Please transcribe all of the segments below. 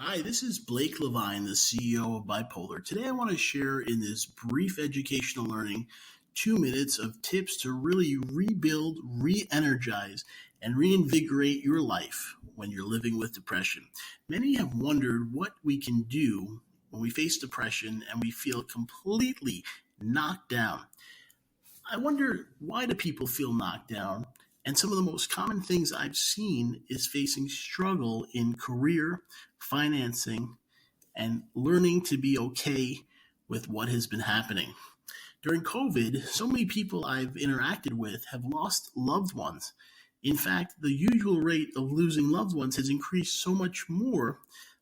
Hi, this is Blake LeVine, the CEO of Bipolar. Today, I want to share in this brief educational learning 2 minutes of tips to really rebuild, re energize, and reinvigorate your life when you're living with depression. Many have wondered what we can do when we face depression and we feel completely knocked down. I wonder, why do people feel knocked down? And some of the most common things I've seen is facing struggle in career, financing, and learning to be okay with what has been happening. During COVID, so many people I've interacted with have lost loved ones. In fact, the usual rate of losing loved ones has increased so much more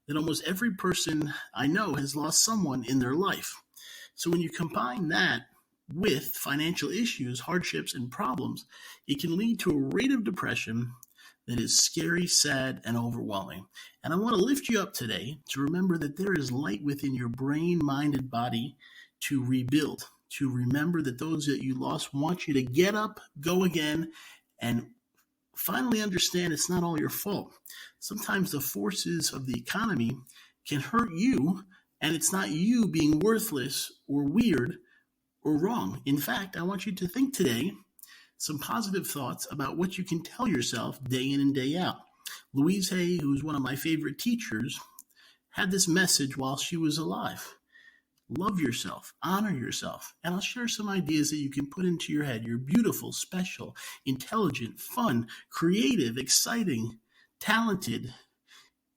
that almost every person I know has lost someone in their life. So when you combine that with financial issues, hardships, and problems, it can lead to a rate of depression that is scary, sad, and overwhelming. And I want to lift you up today to remember that there is light within your brain, mind, and body to rebuild, to remember that those that you lost want you to get up, go again, and finally understand it's not all your fault. Sometimes the forces of the economy can hurt you, and it's not you being worthless or weird or wrong. In fact, I want you to think today some positive thoughts about what you can tell yourself day in and day out. Louise Hay, who's one of my favorite teachers, had this message while she was alive. Love yourself, honor yourself, and I'll share some ideas that you can put into your head. You're beautiful, special, intelligent, fun, creative, exciting, talented,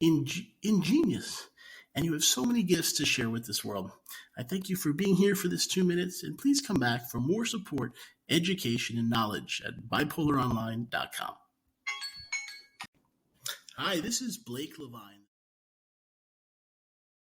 ingenious, and you have so many gifts to share with this world. I thank you for being here for this 2 minutes, and please come back for more support, education, and knowledge at bipolaronline.com. Hi, this is Blake LeVine.